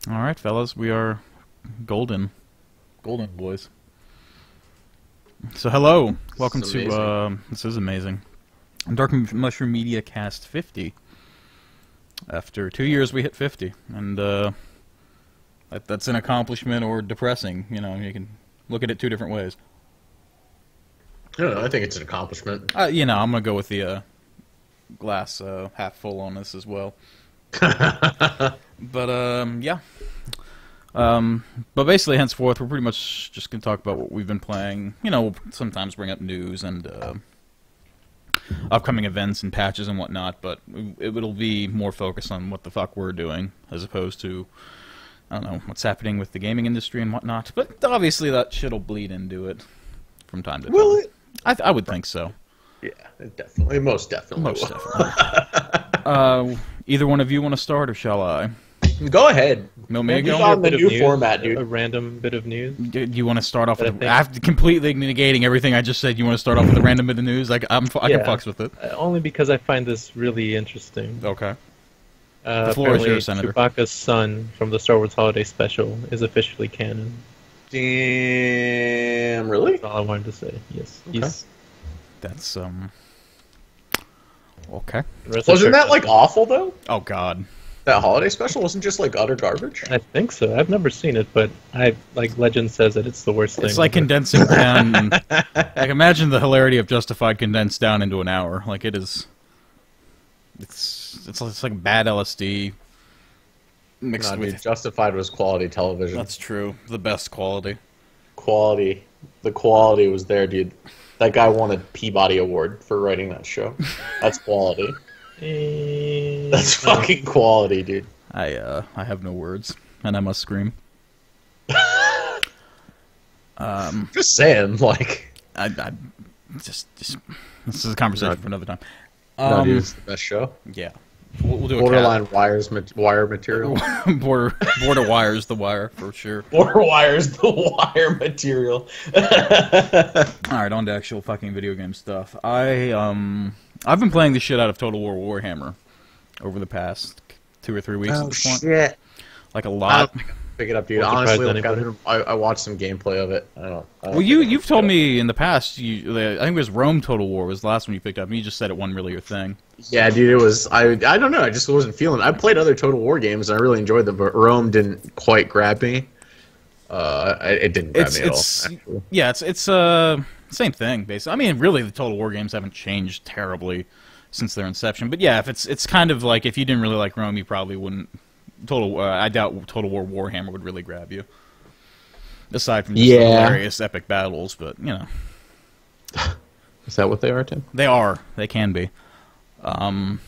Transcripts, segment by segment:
All right, fellas, we are golden boys. So hello, welcome to this is amazing. Dark Mushroom Media Cast 50. After 2 years, we hit 50, and that's an accomplishment or depressing. You know, you can look at it two different ways. No, I think it's an accomplishment. You know, I'm gonna go with the glass half full on this as well. But yeah. But basically, henceforth, we're pretty much just going to talk about what we've been playing. You know, we'll sometimes bring up news and upcoming events and patches and whatnot, but it'll be more focused on what the fuck we're doing, as opposed to, I don't know, what's happening with the gaming industry and whatnot. But obviously that shit'll bleed into it from time to time. Will it? I would think so. Yeah, it definitely. Most definitely. Most definitely. Either one of you want to start, or shall I? Go ahead. No, me He's go? on the new format, dude. A random bit of news. Do you want to start off with after completely negating everything I just said? You want to start off with a random bit of news? I can fucks with it. Only because I find this really interesting. Okay. The floor is yours, Senator. Chewbacca's son from the Star Wars Holiday Special is officially canon. Damn, really? That's all I wanted to say. Yes. Okay. That's okay. Wasn't that like awful though? Oh God. That holiday special wasn't just like utter garbage. I think so. I've never seen it, but legend says that it's the worst thing. It's like condensing down. Like imagine the hilarity of Justified condensed down into an hour. Like it is. It's like bad LSD mixed with. Justified was quality television. That's true. The best quality. The quality was there, dude. That guy won a Peabody Award for writing that show. That's quality. That's fucking quality, dude. I have no words, and I must scream. Just saying, like I just this is a conversation for another time. No, dude, it's the best show. Yeah, we'll do a borderline wire material. border wires the wire for sure. Border wires the wire material. All right, on to actual fucking video game stuff. I've been playing the shit out of Total War Warhammer over the past 2 or 3 weeks at this point. Shit. Like a lot. Pick it up, dude. Honestly, I watched some gameplay of it. I don't well, you've told me in the past. I think it was Rome Total War was the last one you picked up, and you just said it wasn't really your thing. Yeah, dude, it was. I don't know. I just wasn't feeling it. I played other Total War games, and I really enjoyed them, but Rome didn't quite grab me. It didn't grab me at all. Actually. Yeah, it's same thing basically. I mean, really, the Total War games haven't changed terribly since their inception. But yeah, if it's kind of like if you didn't really like Rome, you probably wouldn't. I doubt Total War Warhammer would really grab you. Aside from just the hilarious epic battles, but you know. Is that what they are, Tim? They are. They can be. But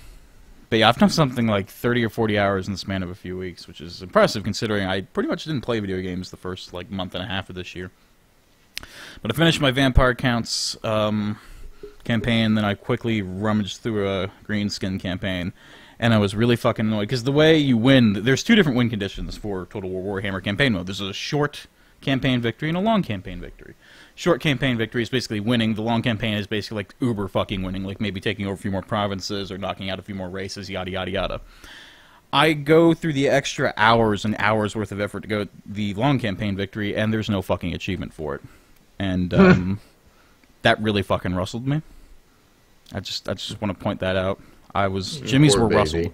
yeah, I've done something like 30 or 40 hours in the span of a few weeks, which is impressive considering I pretty much didn't play video games the first like month and a half of this year. But I finished my Vampire Counts campaign, then I quickly rummaged through a Greenskin campaign. And I was really fucking annoyed, because the way you win, there's 2 different win conditions for Total War Warhammer campaign mode. There's a short campaign victory and a long campaign victory. Short campaign victory is basically winning. The long campaign is basically like uber fucking winning, like maybe taking over a few more provinces or knocking out a few more races, yada yada yada. I go through the extra hours and hours worth of effort to go the long campaign victory, and there's no fucking achievement for it. And that really fucking rustled me. I just want to point that out. Jimmy's were rustled.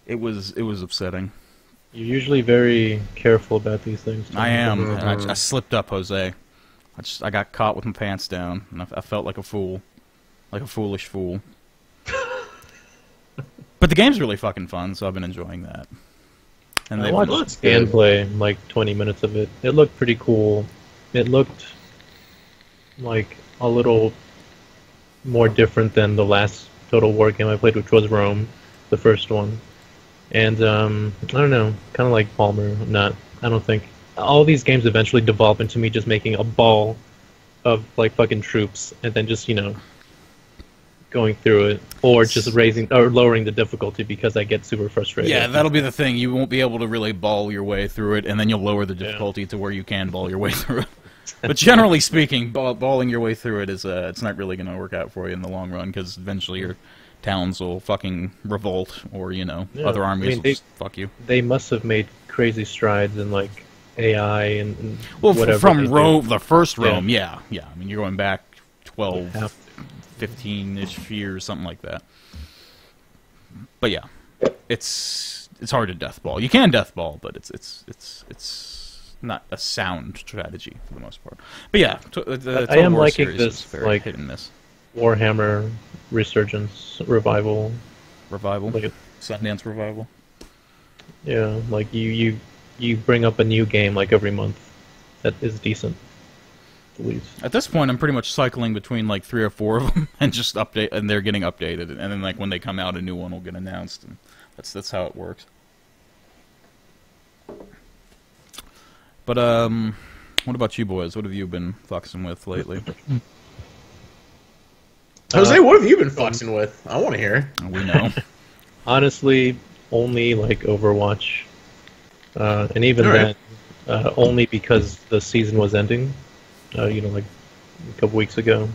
It was upsetting. You're usually very careful about these things. I am, and I slipped up, Jose. I got caught with my pants down, and I felt like a fool, like a foolish fool. But the game's really fucking fun, so I've been enjoying that. And I watched gameplay, like 20 minutes of it. It looked pretty cool. It looked like a little more different than the last Total War game I played, which was Rome, the first one. And I don't know, kind of like Palmer. I don't think all these games eventually devolve into me just making a ball of like fucking troops and then just going through it, or just raising or lowering the difficulty because I get super frustrated. Yeah, that'll be the thing. You won't be able to really ball your way through it, and then you'll lower the difficulty to where you can ball your way through it. But generally speaking, balling your way through it is it's not really going to work out for you in the long run, because eventually your towns will fucking revolt, or other armies will just fuck you. They must have made crazy strides in like AI and Well, whatever from they do. Rome, the first Yeah. Rome, yeah. I mean, you're going back 12, Half. 15-ish years, something like that. But yeah, it's hard to deathball. You can deathball, but it's not a sound strategy for the most part. But yeah, the I am Total War liking series this, is very like- hit and miss. Warhammer Resurgence revival. Revival, Like, Sundance Revival. yeah, like you bring up a new game like every month that is decent. At least. At this point, I'm pretty much cycling between like 3 or 4 of them, and just update, and they're getting updated, and then like when they come out, a new one will get announced, and that's how it works. But what about you boys? What have you been fucking with lately? Jose, what have you been fucking with? I want to hear. We know. Honestly, only like Overwatch, and even Alright. then, only because the season was ending. Like a couple weeks ago.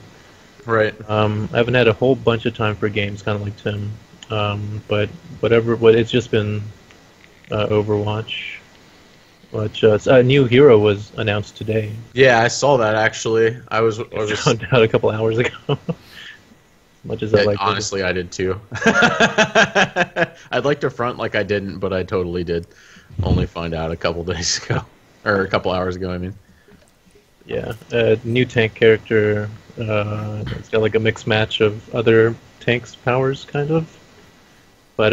Right. I haven't had a whole bunch of time for games, kind of like Tim. But it's just been Overwatch. Which a new hero was announced today. Yeah, I saw that actually. I was Found out a couple hours ago. Much as I like. honestly, I did too. I'd like to front like I didn't, but I totally did. Only find out a couple days ago, or a couple hours ago. I mean. Yeah, new tank character. It's got like a mixed match of other tanks' powers, kind of. But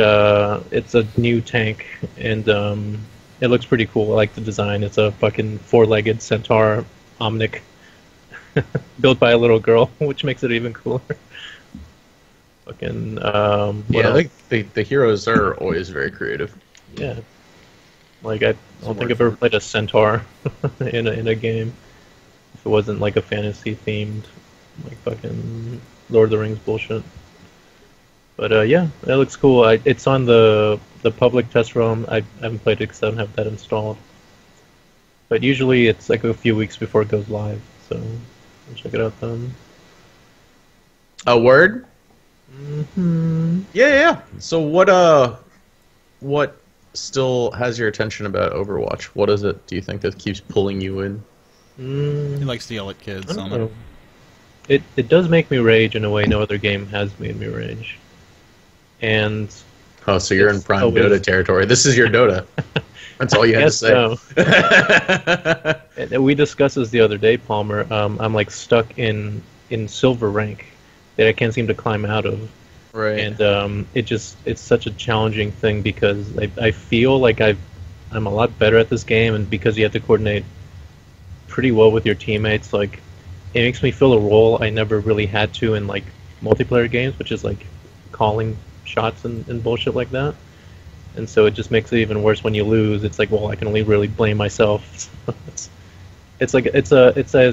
it's a new tank, and it looks pretty cool. I like the design. It's a fucking 4-legged centaur Omnic, built by a little girl, which makes it even cooler. Fucking Yeah, I think the heroes are always very creative. yeah. Like I don't think I've ever played a centaur in a game. If it wasn't like a fantasy themed, like fucking Lord of the Rings bullshit. But yeah, that looks cool. It's on the public test realm. I haven't played it because I don't have that installed. But usually it's like a few weeks before it goes live, so I'll check it out then. A word? Hmm. Yeah. So what still has your attention about Overwatch? What is it? Do you think that keeps pulling you in? He likes to yell at kids. I don't on know. It does make me rage in a way no other game has made me rage. And Oh, so you're in It's prime always- Dota territory. This is your Dota. That's all you had to Yes, say. so. And we discussed this the other day, Palmer. I'm like stuck in silver rank that I can't seem to climb out of. Right. And it's such a challenging thing because I feel like I'm a lot better at this game, and because you have to coordinate pretty well with your teammates, like it makes me fill a role I never really had to in like multiplayer games, which is like calling shots and bullshit like that. And so it just makes it even worse when you lose. It's like, well, I can only really blame myself. It's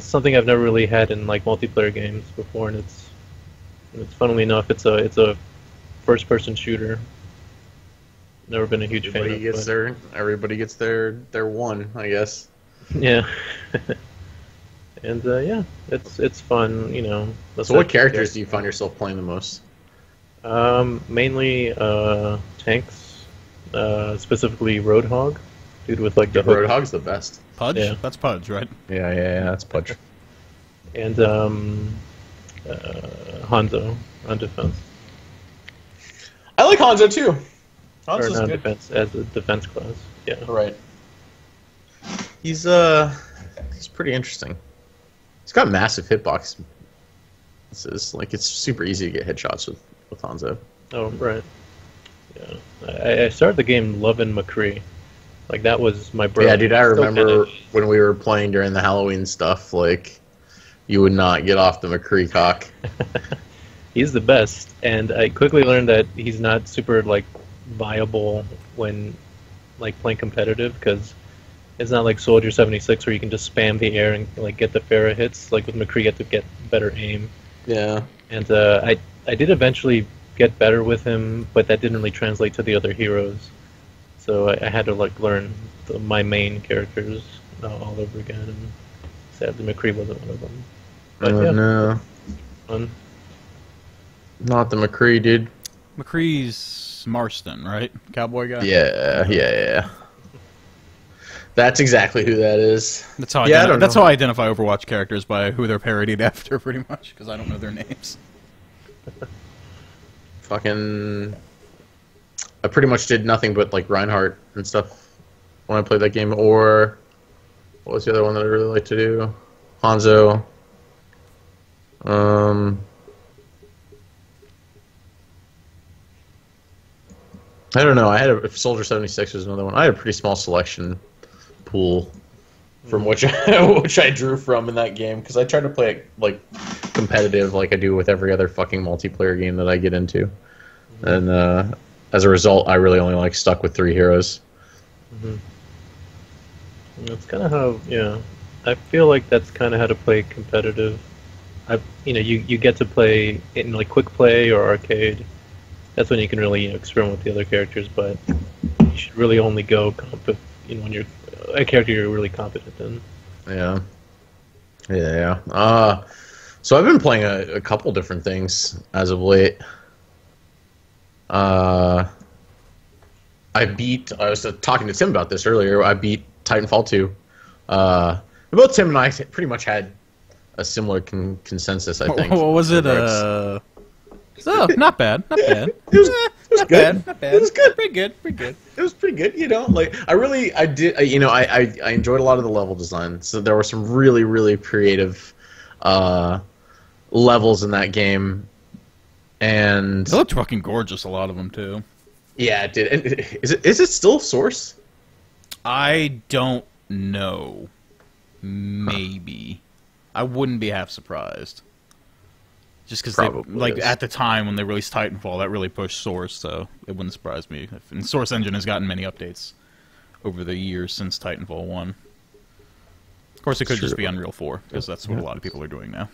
something I've never really had in like multiplayer games before, and it's funnily enough, it's a first-person shooter. Never been a huge fan of it. Everybody gets their one, I guess. Yeah. And yeah, it's fun, you know. So what characters do you find yourself playing the most? Mainly tanks, specifically Roadhog, dude with like the hook. Roadhog's the best. Pudge? Yeah. That's Pudge, right? Yeah, that's Pudge. And Hanzo on defense. I like Hanzo too. Or Hanzo's not good. defense, as a defense class. Yeah. Right. He's pretty interesting. He's got massive hitbox. It's super easy to get headshots with Hanzo. Oh, right. Yeah. I started the game loving McCree. Like, that was my brother. Yeah, dude, I Still remember kinda- when we were playing during the Halloween stuff, like, you would not get off the McCree cock. He's the best, and I quickly learned that he's not super, like, viable when, like, playing competitive, because it's not like Soldier 76 where you can just spam the air and, like, get the Pharah hits. Like, with McCree, you have to get better aim. Yeah. And I did eventually get better with him, but that didn't really translate to the other heroes. So I had to like learn my main characters all over again, and sadly McCree wasn't one of them. But yeah, No. fun. Not the McCree, dude. McCree's Marston, right? Cowboy guy? Yeah. That's exactly who that is. That's how that's how I identify Overwatch characters, by who they're parodied after, pretty much, because I don't know their names. Fucking... I pretty much did nothing but, like, Reinhardt and stuff when I played that game. Or... what was the other one that I really like to do? Hanzo. I don't know. I had Soldier 76 was another one. I had a pretty small selection pool from which I drew from in that game, because I tried to play it like competitive, like I do with every other fucking multiplayer game that I get into, and as a result, I really only like stuck with 3 heroes. That's kind of how, I feel like that's kind of how to play competitive. You get to play in like quick play or arcade. That's when you can really experiment with the other characters, but you should really only go when you're a character you're really competent in. Yeah. So I've been playing a couple different things as of late. I was talking to Tim about this earlier. I beat Titanfall 2. Both Tim and I pretty much had a similar consensus, I think. What was it? So, not bad. It was good. Not bad. It was good. Pretty good. It was pretty good, Like, I enjoyed a lot of the level design. So there were some really, really creative levels in that game. And they looked fucking gorgeous, a lot of them, too. Yeah, it did. And is it still Source? I don't know. Maybe. I wouldn't be half surprised. Just because, at the time when they released Titanfall, that really pushed Source, so it wouldn't surprise me. And Source Engine has gotten many updates over the years since Titanfall 1. Of course, it could just be Unreal 4, because that's what a lot of people are doing now.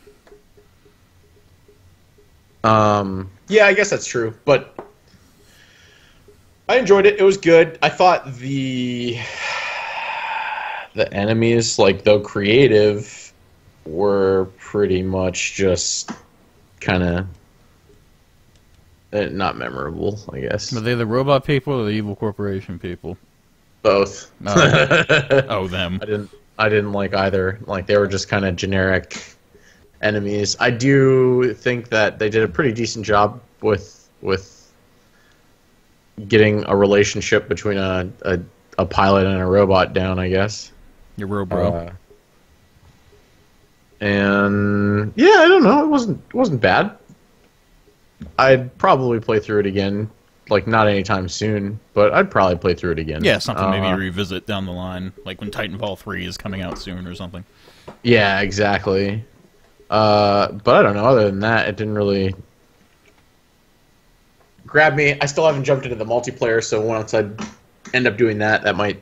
Yeah, I guess that's true, but I enjoyed it. It was good. I thought the enemies, like, though creative, were pretty much just kind of not memorable, I guess. Are they the robot people or the evil corporation people? Both. Oh, them. I didn't like either. Like, they were just kind of generic enemies. I do think that they did a pretty decent job with getting a relationship between a pilot and a robot down, I guess. Your Robro. And yeah, I don't know. It wasn't bad. I'd probably play through it again. Like, not anytime soon, but I'd probably play through it again. Yeah, something maybe revisit down the line, like when Titanfall 3 is coming out soon or something. Yeah, exactly. But I don't know. Other than that, it didn't really grab me. I still haven't jumped into the multiplayer, so once I end up doing that, that might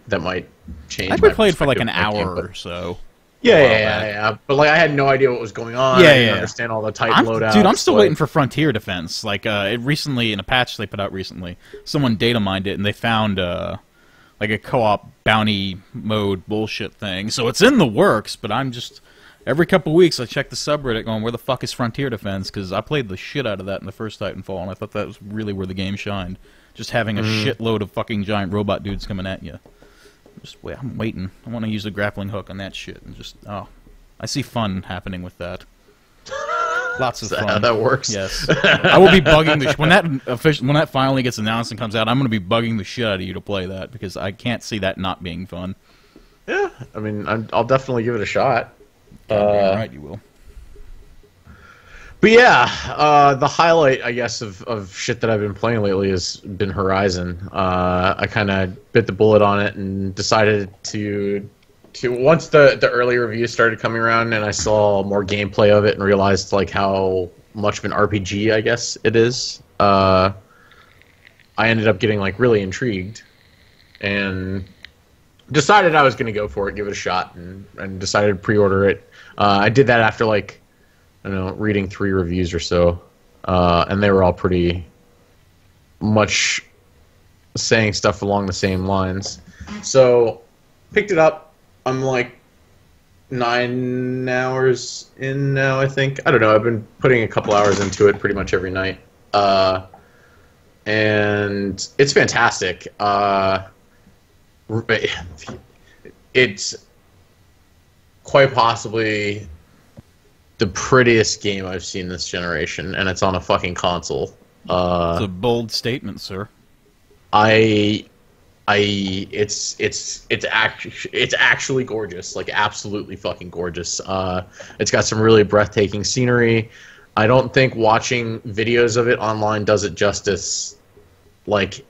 change. I played for like an hour or so. Yeah. But like, I had no idea what was going on. I didn't understand all the Titan loadouts. Dude, I'm still waiting for Frontier Defense. Like, it recently, in a patch they put out recently, someone data mined it and they found like a co-op bounty mode bullshit thing. So it's in the works, but I'm just every couple weeks I check the subreddit going, where the fuck is Frontier Defense? Because I played the shit out of that in the first Titanfall, and I thought that was really where the game shined. Just having a shitload of fucking giant robot dudes coming at you. I'm waiting. I want to use a grappling hook on that shit and just I see fun happening with that. Lots of fun. How that works? Yes. I will be bugging the when that finally gets announced and comes out. I'm going to be bugging the shit out of you to play that, because I can't see that not being fun. Yeah, I mean, I'll definitely give it a shot. Right, you will. But yeah, the highlight, I guess, of shit that I've been playing lately has been Horizon. I kind of bit the bullet on it and decided to once the early reviews started coming around and I saw more gameplay of it and realized like how much of an RPG, I guess, it is. I ended up getting like really intrigued and decided I was going to go for it, give it a shot, and decided to pre-order it. I did that after like, I don't know, reading 3 reviews or so, and they were all pretty much saying stuff along the same lines. So, picked it up. I'm like 9 hours in now, I think. I don't know. I've been putting a couple hours into it pretty much every night, and it's fantastic. it's quite possibly the prettiest game I've seen this generation, and it's on a fucking console. It's a bold statement, sir. It's actually gorgeous, like absolutely fucking gorgeous. It's got some really breathtaking scenery. I don't think watching videos of it online does it justice, like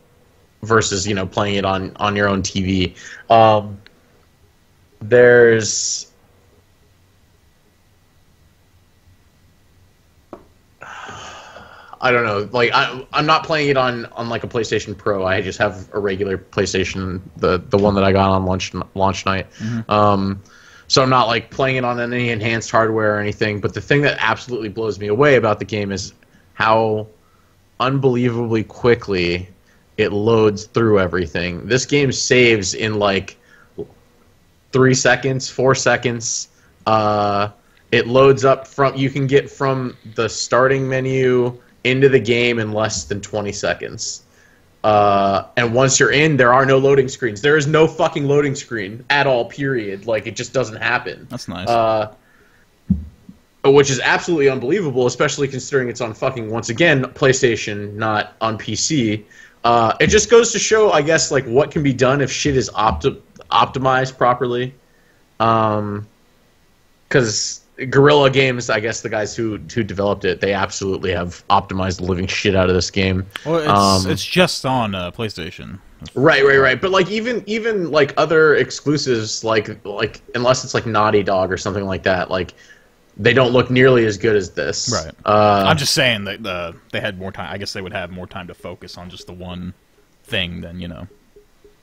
versus playing it on your own TV. There's I don't know. Like I'm not playing it on like a PlayStation Pro. I just have a regular PlayStation, the one that I got on launch night. Mm-hmm. So I'm not like playing it on any enhanced hardware or anything. But the thing that absolutely blows me away about the game is how unbelievably quickly it loads through everything. This game saves in like 3 seconds, 4 seconds. It loads up from you can get from the starting menu into the game in less than 20 seconds. And once you're in, there are no loading screens. There is no fucking loading screen at all, period. Like, it just doesn't happen. That's nice. Which is absolutely unbelievable, especially considering it's on fucking, once again, PlayStation, not on PC. It just goes to show, I guess, like, what can be done if shit is optimized properly. Because Guerrilla Games, I guess the guys who developed it, they absolutely have optimized the living shit out of this game. Well, it's just on PlayStation. Right. But like even like other exclusives, like unless it's like Naughty Dog or something like that, like they don't look nearly as good as this. Right. I'm just saying that they had more time. I guess they would have more time to focus on just the one thing than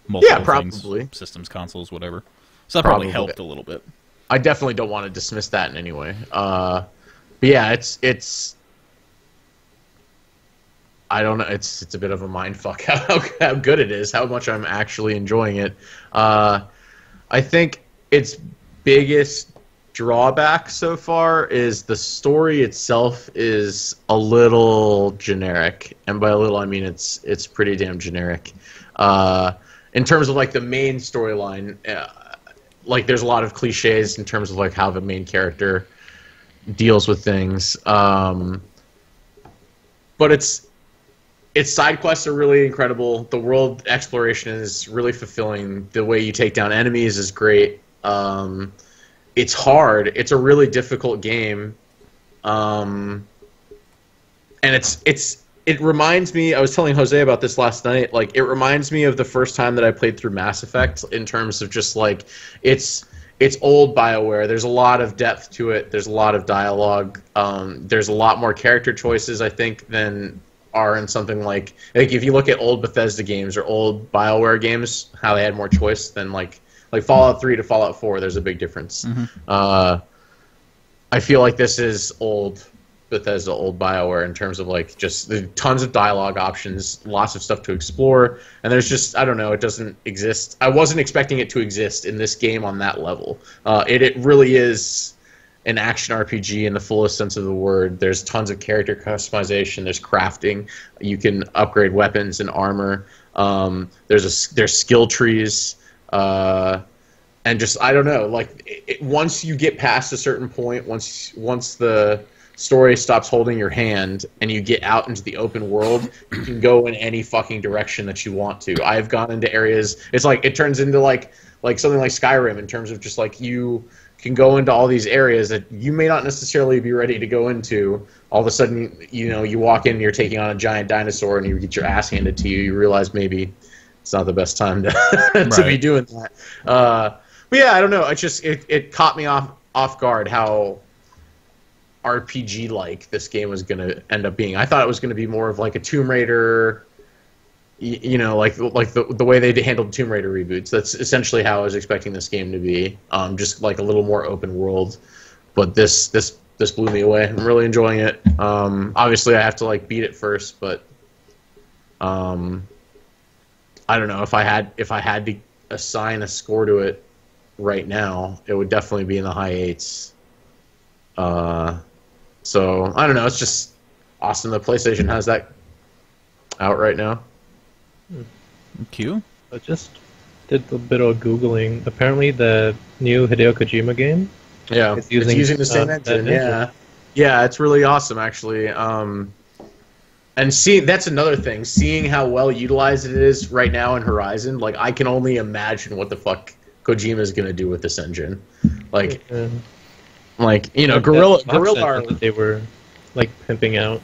multiple probably things, systems, consoles, whatever. So that probably helped a little bit. I definitely don't want to dismiss that in any way. But yeah, it's I don't know. It's a bit of a mindfuck how good it is, how much I'm actually enjoying it. I think its biggest drawback so far is the story itself is a little generic, and by a little I mean it's pretty damn generic. In terms of like the main storyline. Like, there's a lot of cliches in terms of like how the main character deals with things, but its side quests are really incredible. The world exploration is really fulfilling. The way you take down enemies is great. It's hard. It's a really difficult game, and it reminds me, I was telling Jose about this last night, like, it reminds me of the first time that I played through Mass Effect in terms of just, like, it's old BioWare. There's a lot of depth to it. There's a lot of dialogue. There's a lot more character choices, I think, than are in something like if you look at old Bethesda games or old BioWare games, how they had more choice than, like Fallout 3 to Fallout 4, there's a big difference. Mm-hmm. I feel like this is old Bethesda, old BioWare in terms of like just the tons of dialogue options, lots of stuff to explore, and there's just, I don't know, it doesn't exist. I wasn't expecting it to exist in this game on that level. It really is an action RPG in the fullest sense of the word. There's tons of character customization. There's crafting. You can upgrade weapons and armor. There's skill trees. And just, I don't know, like once you get past a certain point, once the story stops holding your hand and you get out into the open world, you can go in any fucking direction that you want to. I've gone into areas, it's like, it turns into like something like Skyrim in terms of just like you can go into all these areas that you may not necessarily be ready to go into. All of a sudden, you walk in and you're taking on a giant dinosaur and you get your ass handed to you. You realize maybe it's not the best time to be doing that. But yeah, I don't know. It caught me off guard how RPG-like this game was going to end up being. I thought it was going to be more of like a Tomb Raider, like the way they handled Tomb Raider reboots. That's essentially how I was expecting this game to be. Just like a little more open world. But this blew me away. I'm really enjoying it. Obviously, I have to like beat it first, but I don't know if I had to assign a score to it right now, it would definitely be in the high 8s. So I don't know. It's just awesome that PlayStation has that out right now. Q? But just did a bit of googling. Apparently, the new Hideo Kojima game. Yeah, It's using the same that engine. engine. Yeah, it's really awesome actually. And that's another thing. Seeing how well utilized it is right now in Horizon, like I can only imagine what the fuck Kojima is gonna do with this engine. Like, Yeah. Gorilla That they were like pimping out.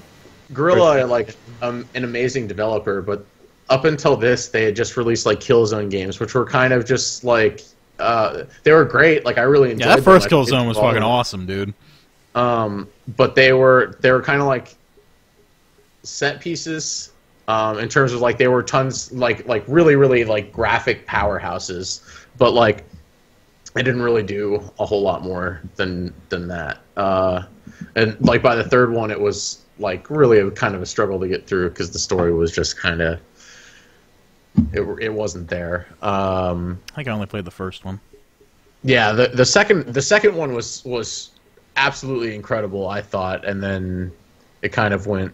Gorilla are like an amazing developer, but up until this, they had just released like Killzone games, which were kind of just like they were great. Like I really enjoyed. Yeah, that first them. Killzone was fucking awesome, dude. But they were kind of like set pieces in terms of like they were tons like really like graphic powerhouses, but like I didn't really do a whole lot more than that. And like by the third one, it was like really kind of a struggle to get through because the story was just kind of it wasn't there. I think I only played the first one. Yeah, the second one was absolutely incredible, I thought, and then it kind of went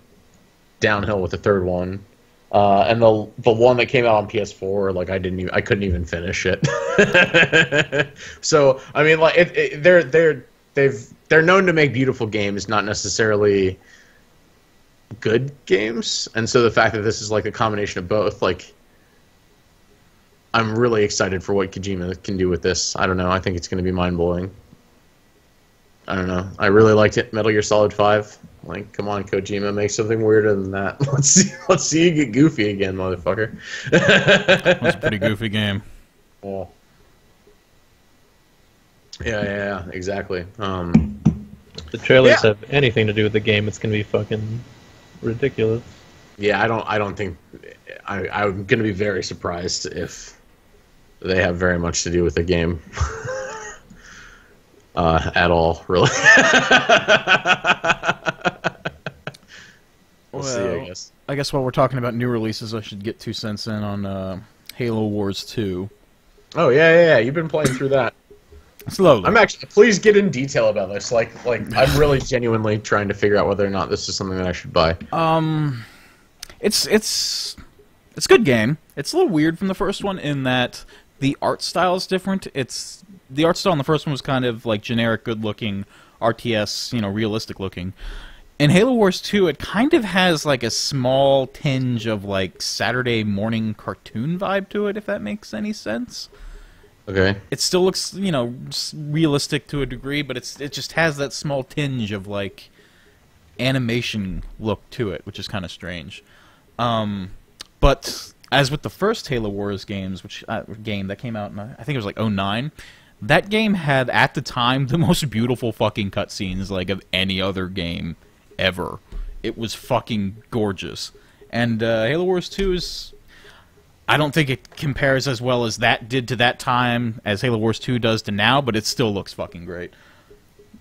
downhill with the third one. And the one that came out on PS4, like I couldn't even finish it. So I mean, like they're known to make beautiful games, not necessarily good games, and so the fact that this is like a combination of both, like I'm really excited for what Kojima can do with this. I don't know. I think it's going to be mind blowing. I don't know. I really liked it. Metal Gear Solid 5. Like, come on, Kojima, make something weirder than that. Let's see you get goofy again, motherfucker. That was a pretty goofy game. Oh. Yeah, exactly. If the trailers have anything to do with the game, it's gonna be fucking ridiculous. Yeah, I don't think I'm gonna be very surprised if they have very much to do with the game. At all, really. We'll see, I guess. I guess while we're talking about new releases, I should get 2 cents in on Halo Wars 2. Oh yeah. You've been playing through that. Slowly. I'm actually. Please get in detail about this. Like I'm really genuinely trying to figure out whether or not this is something that I should buy. It's a good game. It's a little weird from the first one in that the art style is different. The art style in the first one was kind of like generic, good-looking RTS, realistic looking. In Halo Wars 2, it kind of has like a small tinge of like Saturday morning cartoon vibe to it, if that makes any sense. Okay. It still looks, realistic to a degree, but it just has that small tinge of like animation look to it, which is kind of strange. But as with the first Halo Wars games, game that came out in, I think it was like 2009, that game had at the time the most beautiful fucking cutscenes like of any other game ever. It was fucking gorgeous. And Halo Wars 2 is, I don't think it compares as well as that did to that time as Halo Wars 2 does to now, but it still looks fucking great.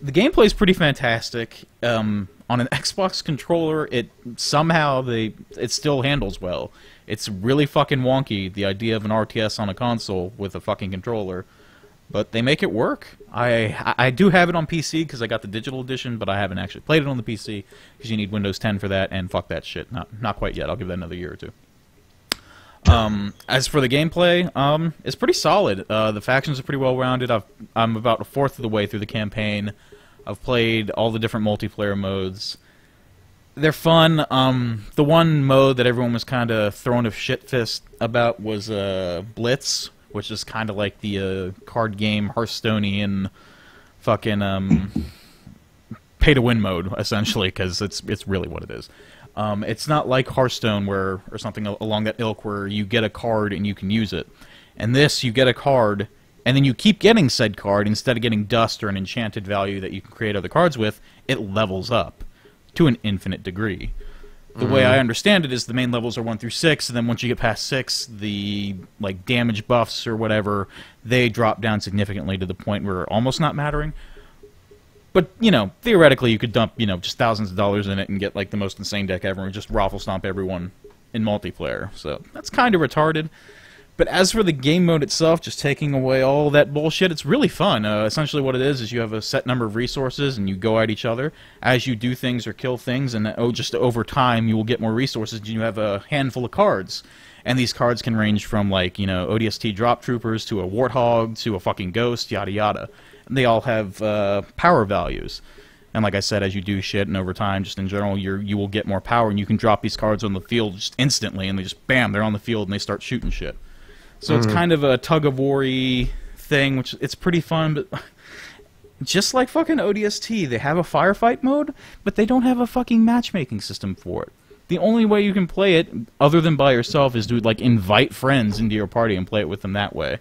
The gameplay is pretty fantastic. On an Xbox controller, it still handles well. It's really fucking wonky, the idea of an RTS on a console with a fucking controller, but they make it work. I do have it on PC because I got the digital edition, but I haven't actually played it on the PC because you need Windows 10 for that, and fuck that shit. Not quite yet. I'll give that another year or two. As for the gameplay, it's pretty solid. The factions are pretty well rounded. I'm about a fourth of the way through the campaign. I've played all the different multiplayer modes. They're fun. The one mode that everyone was kind of throwing a shit fist about was Blitz, which is kind of like the card game Hearthstonean fucking pay-to-win mode, essentially, because it's really what it is. It's not like Hearthstone or something along that ilk where you get a card and you can use it. And this, you get a card, and then you keep getting said card. Instead of getting dust or an enchanted value that you can create other cards with, it levels up to an infinite degree. The way I understand it is the main levels are 1 through 6, and then once you get past 6, the like damage buffs or whatever, they drop down significantly to the point where almost not mattering. But, theoretically you could dump, just thousands of dollars in it and get like the most insane deck ever and just raffle stomp everyone in multiplayer. So that's kind of retarded. But as for the game mode itself, just taking away all that bullshit, it's really fun. Essentially what it is you have a set number of resources and you go at each other as you do things or kill things, and just over time you will get more resources and you have a handful of cards. And these cards can range from, like, you know, ODST drop troopers to a warthog to a fucking ghost, yada yada. And they all have power values. And like I said, as you do shit and over time, just in general, you will get more power, and you can drop these cards on the field just instantly, and they just, bam, they're on the field, and they start shooting shit. So it's kind of a tug-of-war-y thing, which it's pretty fun, but just like fucking ODST, they have a firefight mode, but they don't have a fucking matchmaking system for it. The only way you can play it, other than by yourself, is to, like, invite friends into your party and play it with them that way.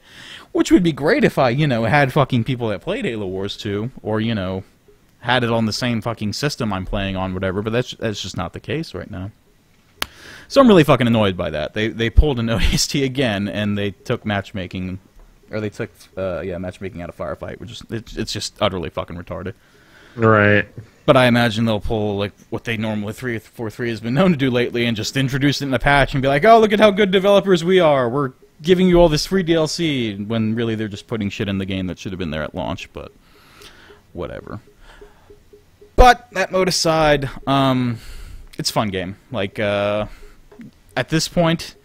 Which would be great if I, you know, had fucking people that played Halo Wars 2, or, you know, had it on the same fucking system I'm playing on, whatever, but that's just not the case right now. So I'm really fucking annoyed by that. They pulled an ODST again, and they took matchmaking, or they took, matchmaking out of Firefight, which is, it's just utterly fucking retarded. Right. But I imagine they'll pull, like, what they normally 343 has been known to do lately, and just introduce it in a patch and be like, oh, look at how good developers we are, we're giving you all this free DLC, when really they're just putting shit in the game that should have been there at launch, but whatever. But, that mode aside, it's a fun game. Like, at this point,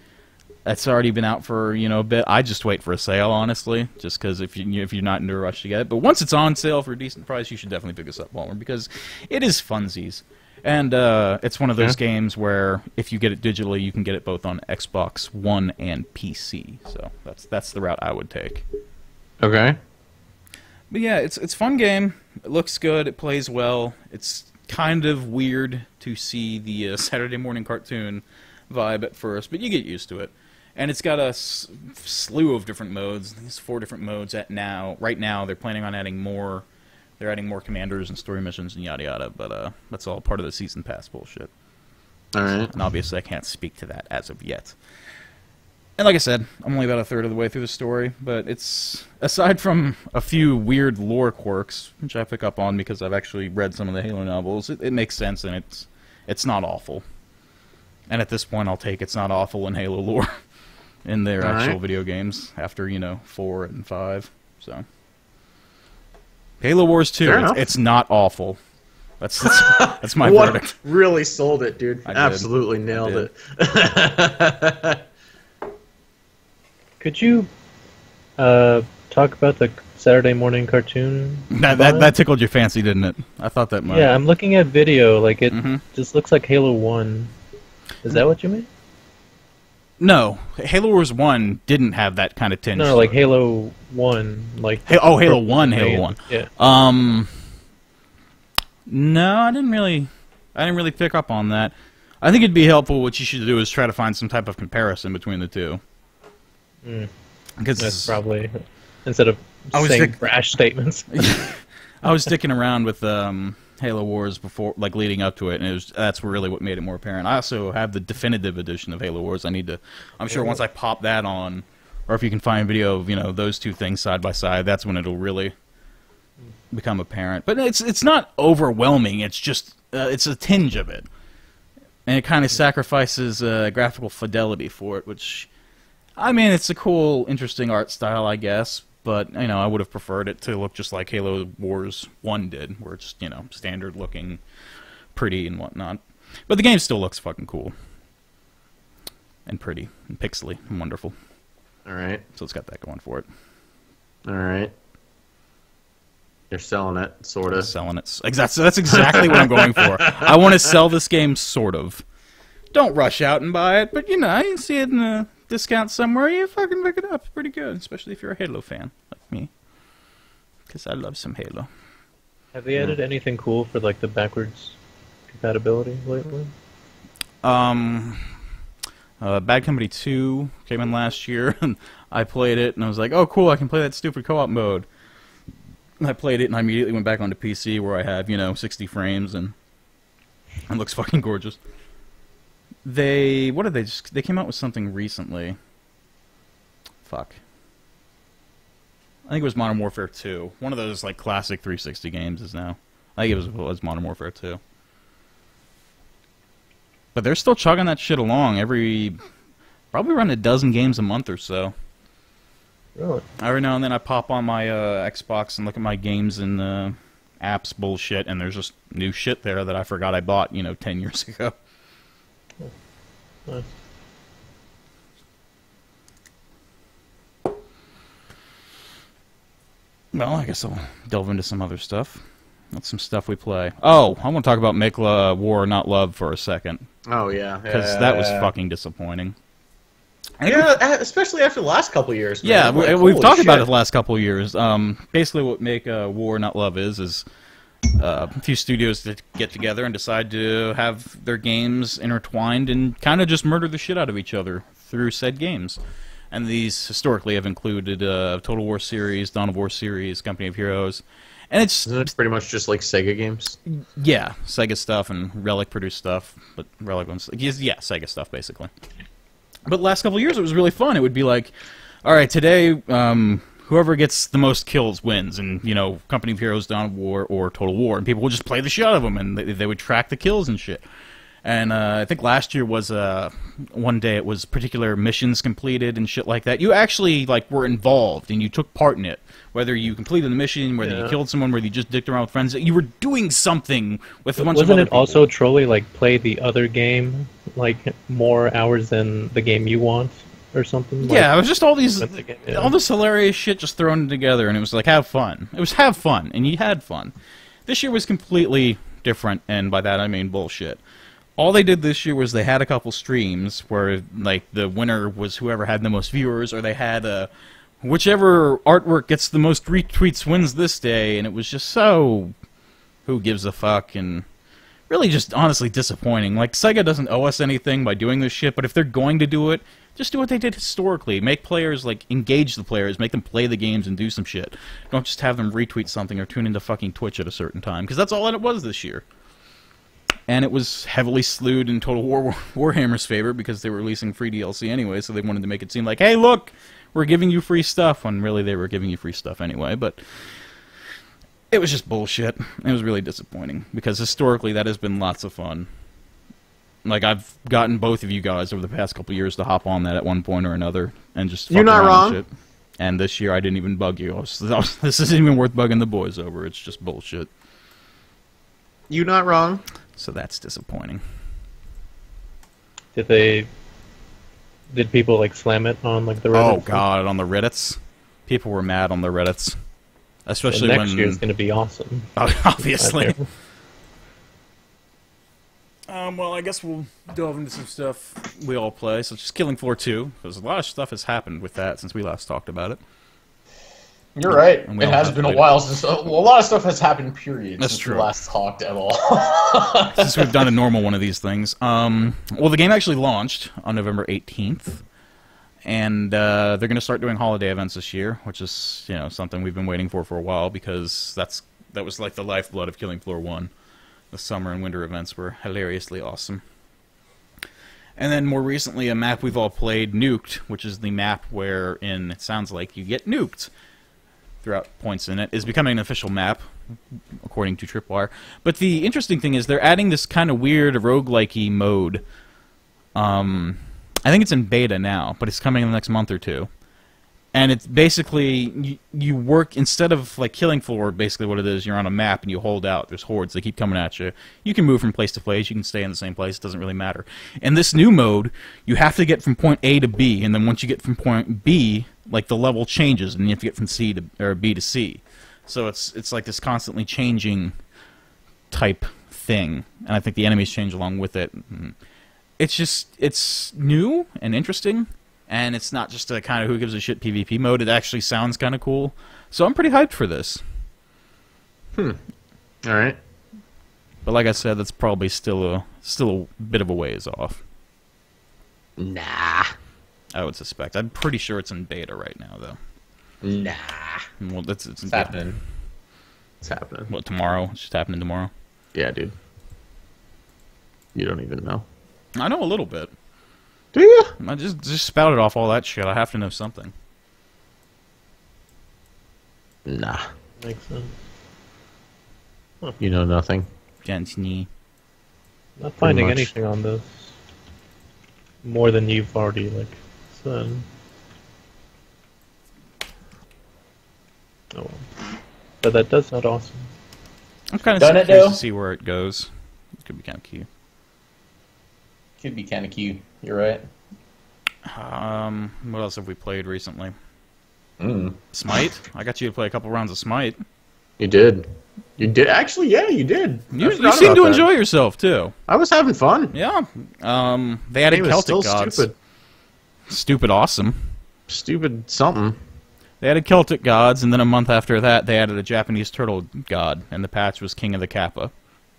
it's already been out for, you know, a bit. I just wait for a sale, honestly, just because if you're not in a rush to get it. But once it's on sale for a decent price, you should definitely pick this up, Walmart, because it is funsies. And it's one of those games where if you get it digitally, you can get it both on Xbox One and PC. So that's the route I would take. Okay. But yeah, it's a fun game. It looks good. It plays well. It's kind of weird to see the Saturday morning cartoon vibe at first, but you get used to it. And it's got a slew of different modes. I think it's 4 different modes right now. They're planning on adding more. They're adding more commanders and story missions and yada yada, but that's all part of the season pass bullshit. All right. And obviously I can't speak to that as of yet. And like I said, I'm only about a third of the way through the story, but it's, aside from a few weird lore quirks, which I pick up on because I've actually read some of the Halo novels, it makes sense, and it's not awful. And at this point, I'll take it's not awful in Halo lore in their actual video games after, you know, 4 and 5. So, Halo Wars 2, it's not awful. That's my verdict. Really sold it, dude. Absolutely nailed it. Could you talk about the Saturday morning cartoon? That tickled your fancy, didn't it? I thought that might. Yeah, I'm looking at video. Like, it just looks like Halo 1. Is that what you mean? No, Halo Wars 1 didn't have that kind of tinge. No, like Halo 1, like Halo 1, Halo 1. Yeah. No, I didn't really pick up on that. I think it'd be helpful. What you should do is try to find some type of comparison between the two. Because that's probably, instead of saying brash statements. I was sticking around with Halo Wars before, like, leading up to it, and that's really what made it more apparent. I also have the definitive edition of Halo Wars. I'm sure once I pop that on, or if you can find video of, you know, those two things side by side, that's when it'll really become apparent. But it's not overwhelming. It's just it's a tinge of it, and it kind of sacrifices graphical fidelity for it, which, I mean, it's a cool, interesting art style, I guess. But, you know, I would have preferred it to look just like Halo Wars 1 did, where it's, you know, standard looking, pretty and whatnot. But the game still looks fucking cool. And pretty, and pixely, and wonderful. Alright. So it's got that going for it. Alright. You're selling it, sort of. Selling it. That's exactly what I'm going for. I want to sell this game, sort of. Don't rush out and buy it, but, you know, you see it in a discount somewhere, you fucking pick it up. It's pretty good, especially if you're a Halo fan, like me. Because I love some Halo. Have they added anything cool for, like, the backwards compatibility lately? Bad Company 2 came in last year, and I played it, and I was like, oh, cool, I can play that stupid co-op mode. And I played it, and I immediately went back onto PC, where I have, you know, 60 frames, and it looks fucking gorgeous. They came out with something recently. Fuck. I think it was Modern Warfare 2. One of those, like, classic 360 games is now. I think it was Modern Warfare 2. But they're still chugging that shit along probably around a dozen games a month or so. Really? Every now and then I pop on my Xbox and look at my games and apps bullshit, and there's just new shit there that I forgot I bought, you know, 10 years ago. Nice. Well, I guess I'll delve into some other stuff. That's some stuff we play. Oh, I want to talk about Make War Not Love for a second. Oh yeah, Because that was fucking disappointing. Yeah, especially after the last couple of years. Man. Yeah, Like, we've holy talked about shit. it the last couple of years. Basically, what Make War Not Love is a few studios that get together and decide to have their games intertwined and kind of just murder the shit out of each other through said games. And these historically have included Total War series, Dawn of War series, Company of Heroes, and Isn't it pretty much just like Sega games? yeah, Sega stuff and Relic produced stuff, but Relic ones, yeah, Sega stuff basically. But the last couple of years, it was really fun. It would be like, all right, today, whoever gets the most kills wins, and Company of Heroes, Dawn of War, or Total War, and people would just play the shit out of them, and they would track the kills and shit. And I think last year was one day it was particular missions completed and shit like that. You actually were involved and you took part in it. Whether you completed the mission, whether you killed someone, whether you just dicked around with friends, you were doing something with a bunch of other people. Wasn't it also Trolley play the other game more hours than the game you want or something? Yeah, it was just all this hilarious shit just thrown together, and it was like have fun. It was have fun, and you had fun. This year was completely different, and by that I mean bullshit. All they did this year was they had a couple streams where, the winner was whoever had the most viewers, or they had whichever artwork gets the most retweets wins this day, and it was just so who gives a fuck, and really just honestly disappointing. Sega doesn't owe us anything by doing this shit, but if they're going to do it, just do what they did historically. Make players, engage the players, make them play the games and do some shit. Don't just have them retweet something or tune into fucking Twitch at a certain time, because that's all that it was this year. And it was heavily slewed in Total War Warhammer's favor because they were releasing free DLC anyway, so they wanted to make it seem like, hey, look, we're giving you free stuff, when really they were giving you free stuff anyway. But it was just bullshit. It was really disappointing, because historically that has been lots of fun. I've gotten both of you guys over the past couple years to hop on that at one point or another, and just fuck around and shit. And this year I didn't even bug you. This isn't even worth bugging the boys over. It's just bullshit. You're not wrong. So that's disappointing. Did people slam it on the Reddit? Oh god, on the Reddits? People were mad on the Reddits. Especially next year is going to be awesome. Obviously. Well, I guess we'll delve into some stuff we all play, such as Killing Floor 2, because a lot of stuff has happened with that since we last talked about it. You're right. It has been a while since a lot of stuff has happened. Period. That's since true. We last talked at all. Since we've done a normal one of these things. Well, the game actually launched on November 18th, and they're going to start doing holiday events this year, which is something we've been waiting for a while, because that was the lifeblood of Killing Floor 1. The summer and winter events were hilariously awesome. And then more recently, a map we've all played, Nuked, which is the map wherein it sounds like you get nuked throughout points in it, is becoming an official map, according to Tripwire. But the interesting thing is they're adding this kind of weird roguelike-y mode. I think it's in beta now, but it's coming in the next month or two. And it's basically, you work, instead of Killing Floor, basically what it is, you're on a map and you hold out. There's hordes, they keep coming at you. You can move from place to place, you can stay in the same place, it doesn't really matter. In this new mode, you have to get from point A to B, and then once you get from point B, the level changes, and you have to get from B to C. So it's this constantly changing type thing, and I think the enemies change along with it. It's new and interesting. And it's not just a kind of who gives a shit PvP mode. It actually sounds kind of cool. So I'm pretty hyped for this. All right. But like I said, that's probably still a bit of a ways off. Nah. I would suspect. I'm pretty sure it's in beta right now, though. Nah. Well, it's happening. It's happening. What, tomorrow? It's just happening tomorrow? Yeah, dude. You don't even know. I know a little bit. Do you? I just spouted off all that shit. I have to know something. Nah. Makes sense. Huh. You know nothing. Gently. Not finding anything on this. More than you've already said. Oh well. But that does sound awesome. I'm kind of curious to see where it goes. It could be kind of cute. Could be kind of cute. You're right. What else have we played recently? Smite. I got you to play a couple rounds of Smite. You did. You did actually. Yeah, you did. You seem to enjoy yourself too. I was having fun. Yeah. They added Celtic gods. Stupid awesome. Stupid something. They added Celtic gods, and then a month after that, they added a Japanese turtle god, and the patch was King of the Kappa.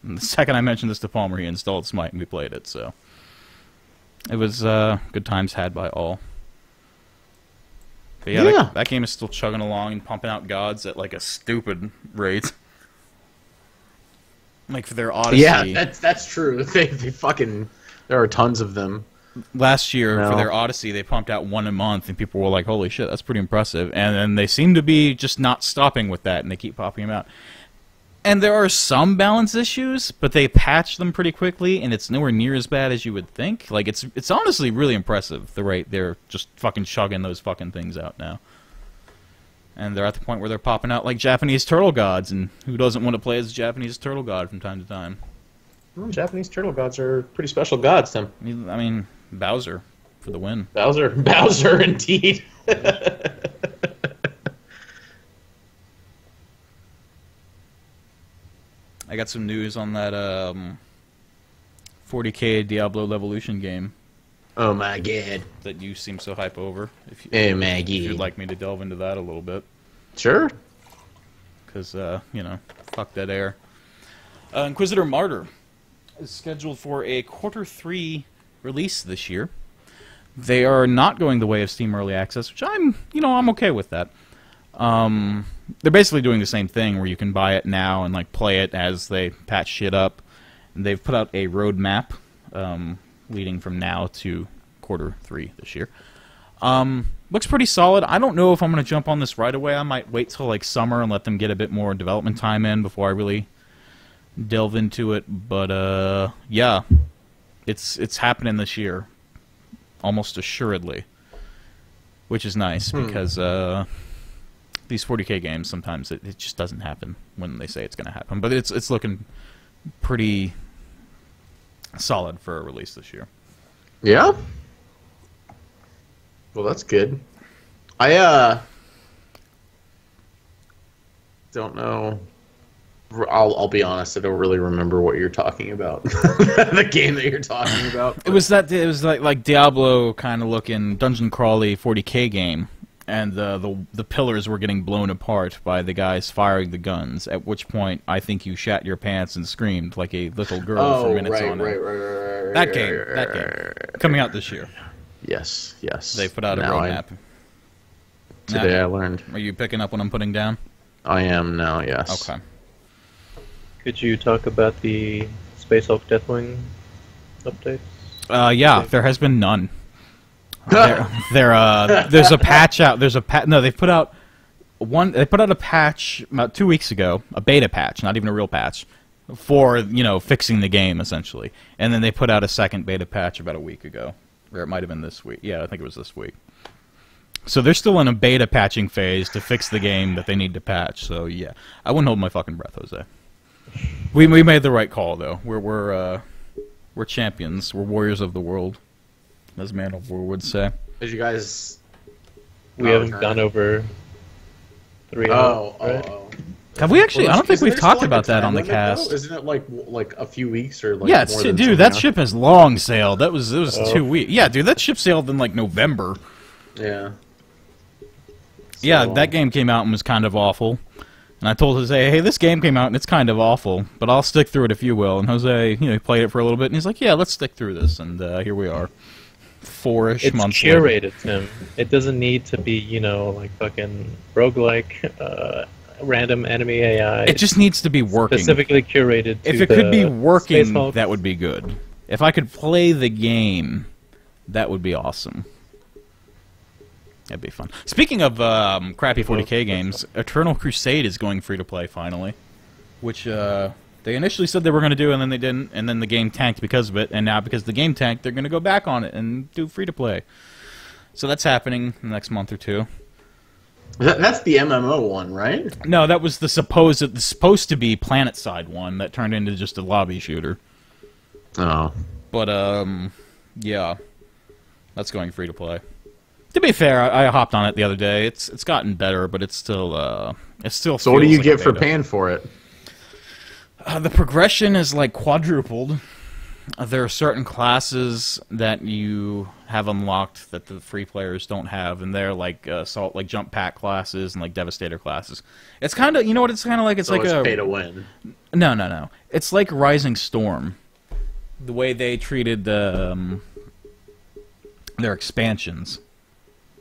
And the second I mentioned this to Palmer, he installed Smite, and we played it, so... It was good times had by all. But yeah, that game is still chugging along and pumping out gods at, like, a stupid rate. Like, for their Odyssey... Yeah, that's true. They fucking... There are tons of them. Last year, for their Odyssey, they pumped out one a month, and people were like, holy shit, that's pretty impressive. And then they seem to be just not stopping with that, and they keep popping them out. And there are some balance issues, but they patch them pretty quickly, and it's nowhere near as bad as you would think. Like, it's honestly really impressive, the rate they're just fucking chugging those fucking things out now. And they're at the point where they're popping out like Japanese turtle gods, and who doesn't want to play as a Japanese turtle god from time to time? Well, Japanese turtle gods are pretty special gods, Tim. I mean... Bowser for the win. Bowser, indeed. I got some news on that 40K Diablo Levolution game. Oh my god. That you seem so hype over. If you'd like me to delve into that a little bit. Sure. Because, you know, fuck dead air. Inquisitor Martyr is scheduled for a Q3 release this year. They are not going the way of Steam Early Access, which I'm okay with that. They're basically doing the same thing where you can buy it now and like play it as they patch shit up. And they've put out a roadmap leading from now to Q3 this year. Looks pretty solid. I don't know if I'm going to jump on this right away. I might wait till like summer and let them get a bit more development time in before I really delve into it. But yeah. It's happening this year, almost assuredly, which is nice because these 40K games sometimes it just doesn't happen when they say it's going to happen. But it's looking pretty solid for a release this year. Yeah. Well, that's good. I don't know. I'll be honest. I don't really remember what you're talking about. The game that you're talking about. It was like Diablo kind of looking dungeon crawly 40K game, and the pillars were getting blown apart by the guys firing the guns. At which point, I think you shat your pants and screamed like a little girl for minutes on end. That game, coming out this year. Yes. They put out a roadmap. Today I learned. Are you picking up what I'm putting down? I am now. Yes. Okay. Could you talk about the Space Hulk Deathwing updates? Yeah, there has been none. There's a patch out. No, they've put out one. They put out a patch about 2 weeks ago, a beta patch, not even a real patch, for fixing the game essentially. And then they put out a second beta patch about a week ago, or it might have been this week. Yeah, I think it was this week. So they're still in a beta patching phase to fix the game that they need to patch. So yeah, I wouldn't hold my fucking breath, Jose. We made the right call though. We're champions. We're warriors of the world, as Man of War would say. Did you guys? We haven't gone over 3 hours. Right? Have we actually? I don't think we've talked about that on the cast. Isn't it like a few weeks or like? Yeah, dude, that ship has long sailed. It was 2 weeks. Yeah, dude, that ship sailed in like November. Yeah. Yeah, that game came out and was kind of awful. And I told Jose, hey, this game came out and it's kind of awful, but I'll stick through it if you will. And Jose, he played it for a little bit, and he's like, yeah, let's stick through this. And here we are, 4-ish months later. It's curated, Tim. It doesn't need to be, like fucking roguelike, random enemy AI. It just needs to be working. Specifically curated to If it could be working, that would be good. If I could play the game, that would be awesome. That'd be fun. Speaking of crappy 40K games, Eternal Crusade is going free-to-play finally, which they initially said they were going to do, and then they didn't, and then the game tanked because of it, and now because the game tanked, they're going to go back on it and do free-to-play. So that's happening in the next month or two. That's the MMO one, right? No, that was the supposed to be PlanetSide one that turned into just a lobby shooter. Oh. But, yeah. That's going free-to-play. To be fair, I hopped on it the other day. It's gotten better, but it's still So what do feels you like get a for beta. paying for it? The progression is like quadrupled. There are certain classes that you have unlocked that the free players don't have, and they're like assault, like jump pack classes and like devastator classes. It's kind of, you know what it's kind of like. It's So like it's a pay to win. No. It's like Rising Storm. The way they treated their expansions.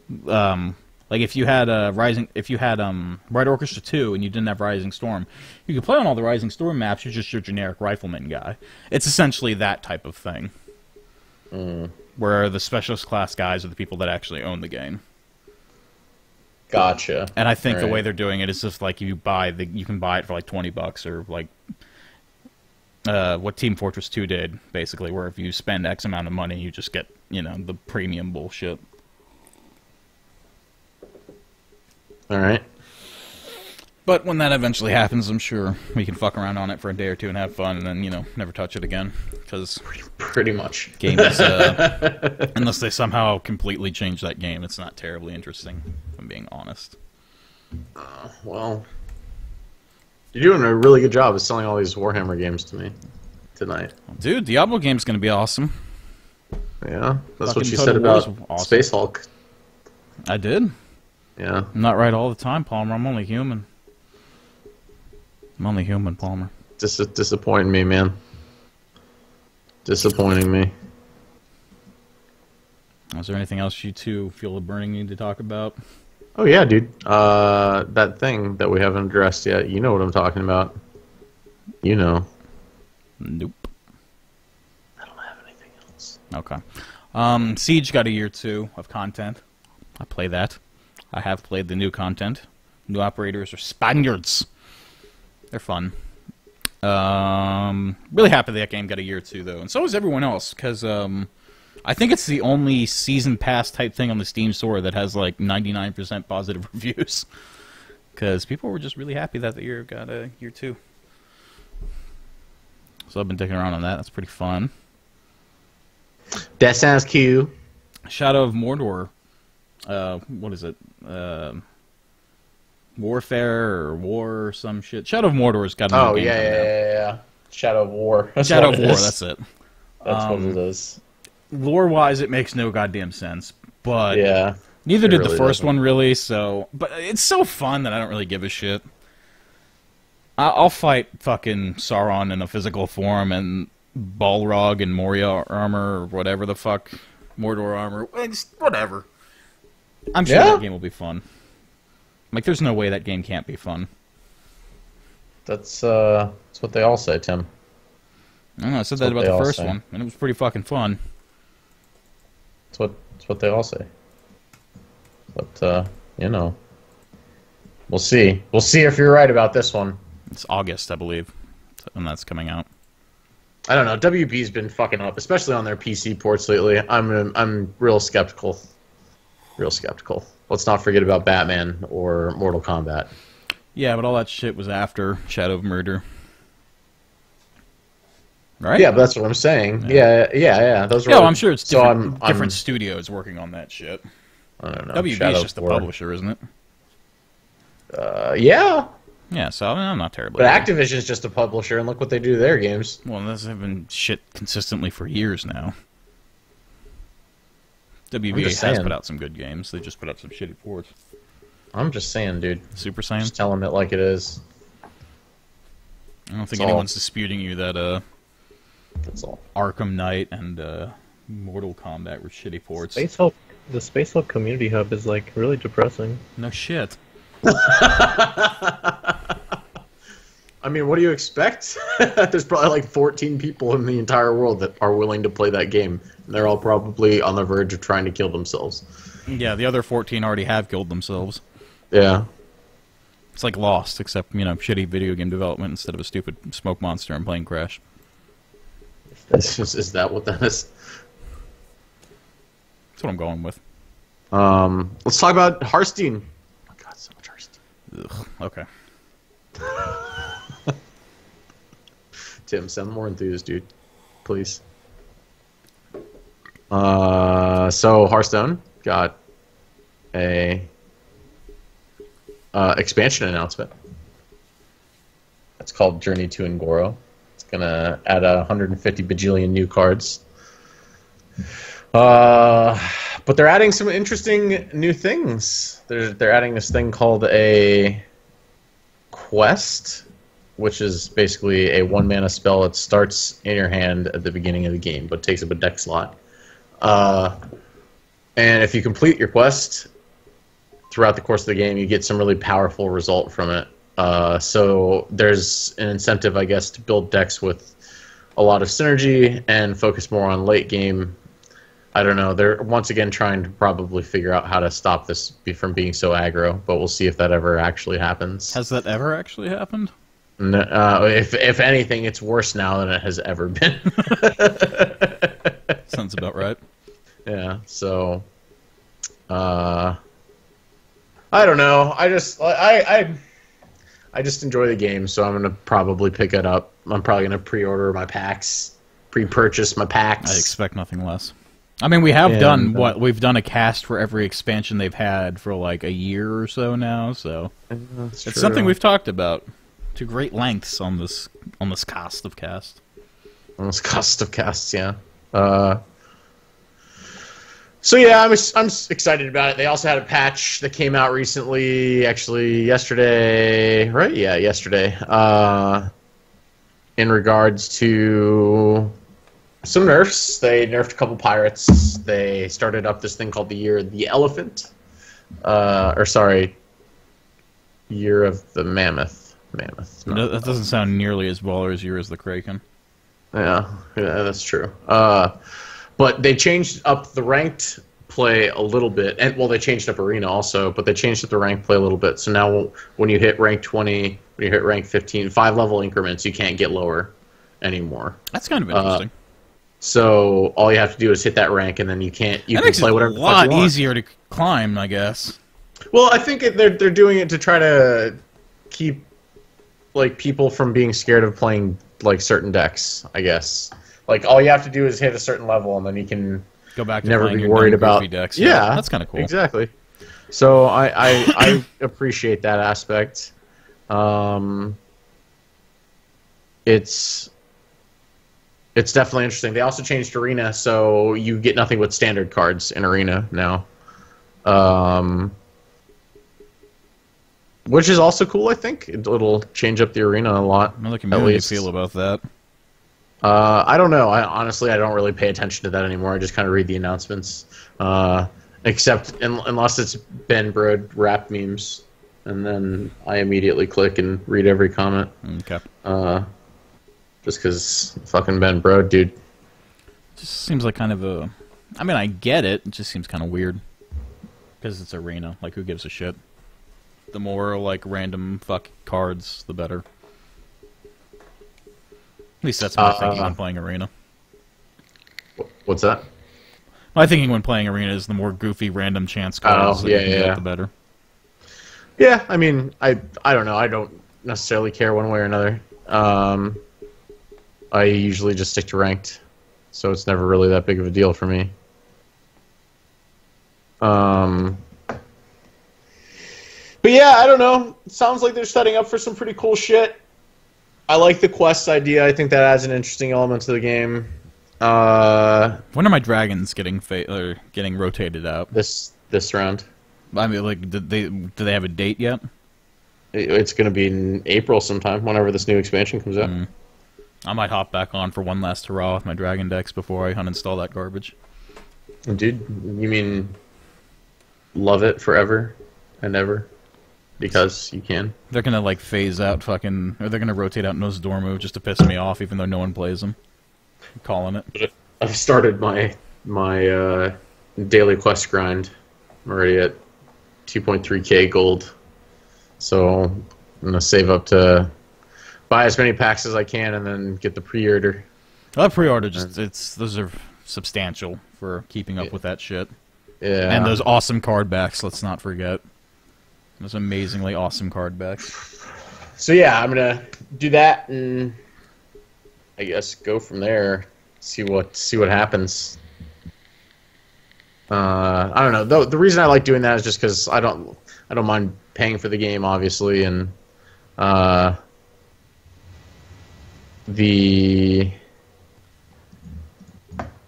Like if you had Bright Orchestra 2 and you didn't have Rising Storm, you could play on all the Rising Storm maps. You're just your generic rifleman guy. It's essentially that type of thing. Where the specialist class guys are the people that actually own the game. Gotcha. And I think the Right. way they're doing it is just like you can buy it for like $20 or like what Team Fortress 2 did, basically, where if you spend X amount of money, you just get, the premium bullshit. All right. But when that eventually happens, I'm sure we can fuck around on it for a day or two and have fun, and then, never touch it again. Because Pretty much. game is, unless they somehow completely change that game, it's not terribly interesting, if I'm being honest. Well, you're doing a really good job of selling all these Warhammer games to me tonight. Dude, Diablo game's gonna be awesome. Yeah, that's Fucking what you Total said War's about awesome. Space Hulk. I did. Yeah. I'm not right all the time, Palmer. I'm only human. Palmer. Disappointing me, man. Disappointing me. Is there anything else you two feel a burning need to talk about? Oh yeah, dude. That thing that we haven't addressed yet. You know what I'm talking about. You know. Nope. I don't have anything else. Okay. Siege got a year 2 of content. I play that. I have played the new content. New operators are Spaniards. They're fun. Really happy that game got a year 2 though, and so is everyone else, because I think it's the only season pass type thing on the Steam store that has like 99% positive reviews. Because people were just really happy that the year got a year 2. So I've been dicking around on that. That's pretty fun. That sounds cute. Shadow of Mordor. What is it? Warfare or War or some shit. Shadow of Mordor's got a new game coming out. yeah. Shadow of War. That's Shadow what of it War, is. that's it. That's what it is. Lore-wise, it makes no goddamn sense, but Yeah. neither it did really the first doesn't. one, really, so... But it's so fun that I don't really give a shit. I'll fight fucking Sauron in a physical form and Balrog and Moria armor or whatever the fuck. Mordor armor. Whatever. I'm sure Yeah? that game will be fun. Like, there's no way that game can't be fun. That's what they all say, Tim. I don't know, I said That's that what about they the all first say. one, and it was pretty fucking fun. That's what they all say. But we'll see. We'll see if you're right about this one. It's August, I believe, when that's coming out. I don't know. WB's been fucking up, especially on their PC ports lately. I'm real skeptical. Real skeptical. Let's not forget about Batman or Mortal Kombat. Yeah, but all that shit was after Shadow of Murder. Right? Yeah, but that's what I'm saying. Yeah. Those were. Yeah, well, I'm sure it's so different, I'm different studios working on that shit. I don't know. WB Shadow is just the of War. publisher, isn't it? Yeah, Yeah, so I'm not terribly. but wrong. Activision's just a publisher, and look what they do to their games. Well, this has been shit consistently for years now. WB just has saying. put out some good games. They just put out some shitty ports. I'm just saying, dude. Super Just Saiyan. tell them it like it is. I don't think That's all. anyone's disputing you that That's all. Arkham Knight and Mortal Kombat were shitty ports. The Space Hulk community hub is like really depressing. No shit. I mean, what do you expect? There's probably like 14 people in the entire world that are willing to play that game. And they're all probably on the verge of trying to kill themselves. Yeah, the other 14 already have killed themselves. Yeah. It's like Lost, except, shitty video game development instead of a stupid smoke monster and plane crash. Is that what that is? That's what I'm going with. Let's talk about Hearthstone. Oh my god, so much Hearthstone. Ugh, okay. Tim, sound more enthused, dude. Please. So Hearthstone got a expansion announcement. It's called Journey to Ngoro. It's gonna add 150 bajillion new cards. But they're adding some interesting new things. They're adding this thing called a quest, which is basically a 1-mana spell that starts in your hand at the beginning of the game, but takes up a deck slot. And if you complete your quest throughout the course of the game, you get some really powerful result from it. So there's an incentive, I guess, to build decks with a lot of synergy and focus more on late game. I don't know. They're once again trying to probably figure out how to stop this from being so aggro, but we'll see if that ever actually happens. Has that ever actually happened? No, if anything, it's worse now than it has ever been. Sounds about right. Yeah. So, I don't know. I just enjoy the game, so I'm gonna probably pick it up. I'm probably gonna pre-order my packs, pre-purchase my packs. I expect nothing less. I mean, we have done what we've done a cast for every expansion they've had for like a year or so now. So it's something we've talked about to great lengths on this cast of cast. On this cast of casts, yeah. So yeah, I'm excited about it. They also had a patch that came out recently, actually yesterday, right? Yeah, yesterday. In regards to some nerfs, they nerfed a couple pirates. They started up this thing called the Year of the Elephant, Year of the Mammoth. That doesn't sound nearly as baller as Year as the Kraken. Yeah, that's true. But they changed up the ranked play a little bit, and well, they changed up Arena also, but they changed up the ranked play a little bit. So now, when you hit rank 20, when you hit rank 15, 5-level increments, you can't get lower anymore. That's kind of interesting. So all you have to do is hit that rank, and then you can play whatever the fuck you want. A lot easier to climb, I guess. Well, I think they're doing it to try to keep like people from being scared of playing like certain decks, I guess. Like all you have to do is hit a certain level, and then you can go back to never be worried about decks. Yeah, that's kind of cool. Exactly. So I appreciate that aspect. It's definitely interesting. They also changed Arena, so you get nothing but standard cards in Arena now. Which is also cool, I think. It'll change up the Arena a lot. How the community feel about that? I don't know. Honestly, I don't really pay attention to that anymore. I just kind of read the announcements. Except unless it's Ben Brode rap memes. And then I immediately click and read every comment. Okay. Just because fucking Ben Brode, dude. Just seems like kind of a... I mean, I get it. It just seems kind of weird. Because it's Arena. Like, who gives a shit? The more, like, random fuck cards, the better. At least that's my thinking when playing Arena. What's that? My thinking when playing Arena is the more goofy, random chance cards that you can get, the better. Yeah, I mean, I don't know. I don't necessarily care one way or another. I usually just stick to ranked, so it's never really that big of a deal for me. But yeah, I don't know. It sounds like they're setting up for some pretty cool shit. I like the quest idea. I think that adds an interesting element to the game. When are my dragons getting rotated out? This round. I mean, like, do they have a date yet? It's going to be in April sometime, whenever this new expansion comes out. I might hop back on for one last hurrah with my dragon decks before I uninstall that garbage. Dude, you mean love it forever and ever? Because you can. They're gonna like phase out fucking, or they're gonna rotate out Nosdormu just to piss me off, even though no one plays them. I'm calling it. I've started my daily quest grind. I'm already at 2.3k gold, so I'm gonna save up to buy as many packs as I can, and then get the pre-order. Well, that pre-order those are substantial for keeping up with that shit. Yeah, and those awesome card backs. Let's not forget. Those amazingly awesome card backs. So yeah, I'm gonna do that, and I guess go from there. See what happens. I don't know. The reason I like doing that is just because I don't mind paying for the game, obviously, and the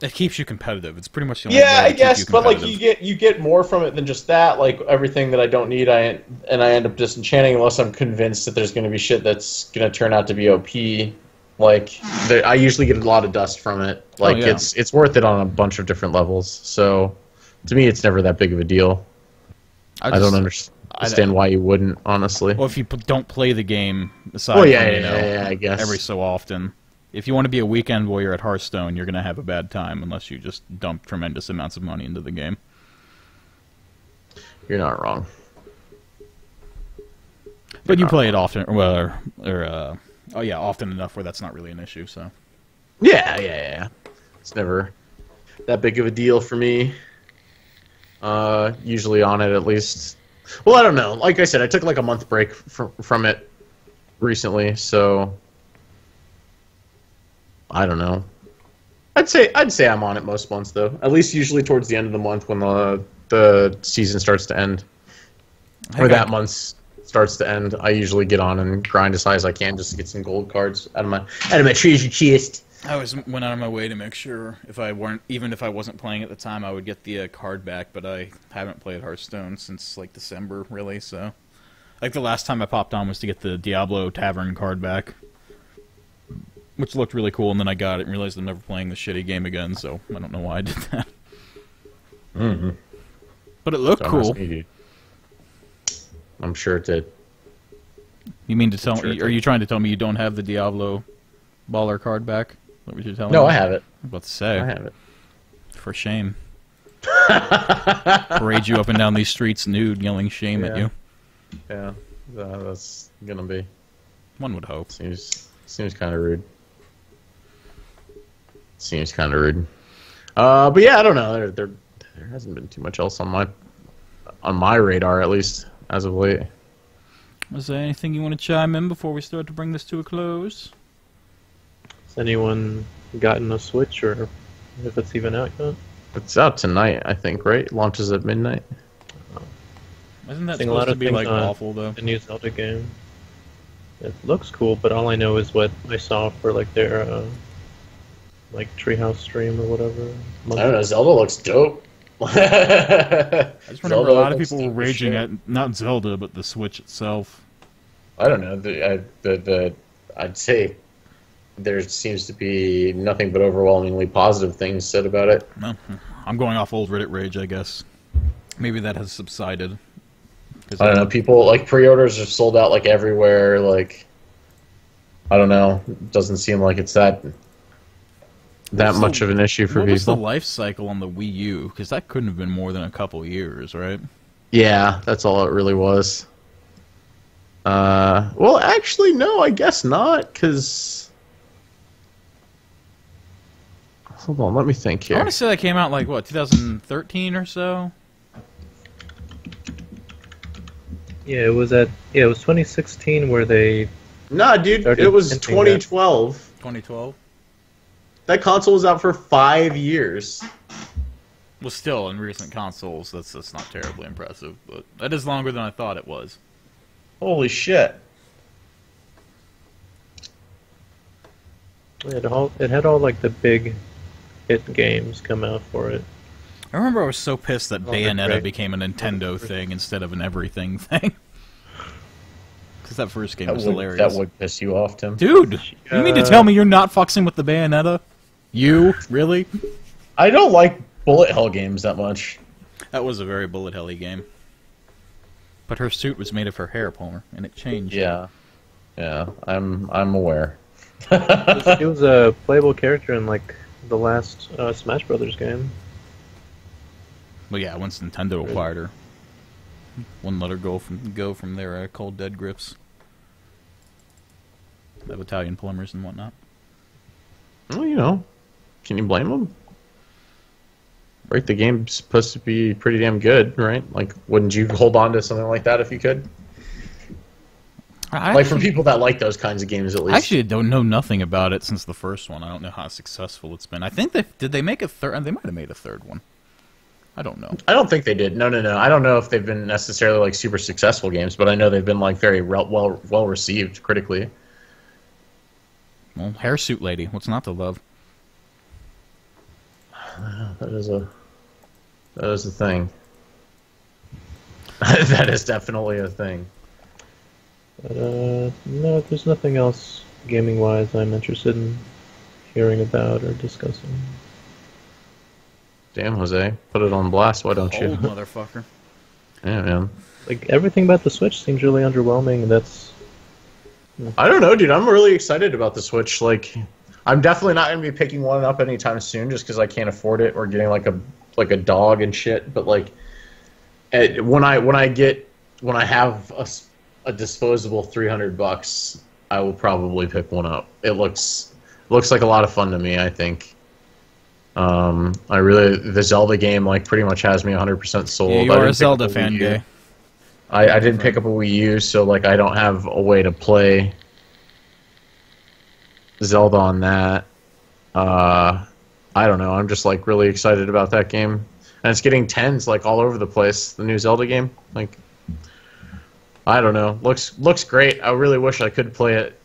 It keeps you competitive. It's pretty much the only yeah, way I to keep guess, you but like competitive. you get more from it than just that. Like everything that I don't need, I end up disenchanting unless I'm convinced that there's going to be shit that's going to turn out to be OP. Like I usually get a lot of dust from it. Like yeah. it's worth it on a bunch of different levels. So to me, it's never that big of a deal. I don't understand why you wouldn't, honestly. Well, if you don't play the game, aside Well, from, yeah, I guess. every so often, if you want to be a weekend warrior at Hearthstone, you're going to have a bad time unless you just dump tremendous amounts of money into the game. You're not wrong. But you play it often, often enough where that's not really an issue. So. Yeah. It's never that big of a deal for me. Usually on it, at least. Well, I don't know. Like I said, I took like a month break from it recently, so I don't know. I'd say I'm on it most months, though. At least usually towards the end of the month when the season starts to end, or that month starts to end. I usually get on and grind as high as I can just to get some gold cards out of my treasure chest. I went out of my way to make sure even if I wasn't playing at the time, I would get the card back. But I haven't played Hearthstone since like December, really. So, like the last time I popped on was to get the Diablo Tavern card back, which looked really cool. And then I got it and realized I'm never playing the shitty game again. So I don't know why I did that. Mm-hmm. But it looked cool. I'm sure it did. You mean to tell me? Are you trying to tell me you don't have the Diablo Baller card back? What was you telling me? No, I have it. I'm about to say. I have it. For shame. Parade you up and down these streets nude, yelling shame at you. Yeah, that's gonna be. One would hope. Seems kind of rude. Seems kind of rude. But yeah, I don't know. There hasn't been too much else on my radar, at least as of late. Was there anything you want to chime in before we start to bring this to a close? Has anyone gotten a Switch, or if it's even out yet? It's out tonight, I think, right? It launches at midnight. Isn't that Seeing a lot supposed to of be things like on awful though? The new Zelda game. It looks cool, but all I know is what I saw for like their like Treehouse stream or whatever. I don't know. Zelda looks dope. I just remember a lot of people were raging at not Zelda, but the Switch itself. I don't know. I'd say there seems to be nothing but overwhelmingly positive things said about it. Well, I'm going off old Reddit rage, I guess. Maybe that has subsided. I don't know. People like pre-orders are sold out like everywhere. Like, I don't know. It doesn't seem like it's that much of an issue for people. What was the life cycle on the Wii U? Because that couldn't have been more than a couple years, right? Yeah, that's all it really was. Well, actually, no, I guess not, because... Hold on, let me think here. I want to say that came out, like, what, 2013 or so? Yeah, it was 2016 where they... Nah, dude, it was 2012. 2012? That console was out for 5 years. Well, still, in recent consoles, that's not terribly impressive, but that is longer than I thought it was. Holy shit. It had all like the big hit games come out for it. I remember I was so pissed that Bayonetta great. became a Nintendo thing instead of an everything thing. Because that first game was hilarious. That would piss you off, Tim. Dude, you mean to tell me you're not fucking with the Bayonetta? You? Really? I don't like bullet hell games that much. That was a very bullet helly game. But her suit was made of her hair, Palmer, and it changed. Yeah. Yeah, I'm aware. She was a playable character in like the last Smash Brothers game. Well, yeah, once Nintendo acquired her, wouldn't let her go from their cold dead grips. Of Italian plumbers and whatnot. Well, you know, can you blame them? Right, the game's supposed to be pretty damn good, right? Like, wouldn't you hold on to something like that if you could? Like, for people that like those kinds of games, at least. I actually don't know nothing about it since the first one. I don't know how successful it's been. I think did they make a third? They might have made a third one. I don't know. I don't think they did. No. I don't know if they've been necessarily like super successful games, but I know they've been like very well received critically. Well, Hairsuit Lady, what's not to love? That is a thing. That is definitely a thing. But, no, there's nothing else gaming-wise I'm interested in hearing about or discussing. Damn, Jose, put it on blast. Why don't you? Old motherfucker. Yeah, man. Like, everything about the Switch seems really underwhelming, and that's... I don't know, dude. I'm really excited about the Switch. Like, I'm definitely not going to be picking one up anytime soon, just because I can't afford it, or getting like a dog and shit. But like, when I have a disposable $300, I will probably pick one up. It looks like a lot of fun to me. I think. The Zelda game like pretty much has me 100% sold. Yeah, you are a Zelda fan, Gay. I didn't pick up a Wii U, so like I don't have a way to play Zelda on that. I don't know. I'm just like really excited about that game, and it's getting 10s like all over the place. The new Zelda game, like, I don't know. Looks great. I really wish I could play it.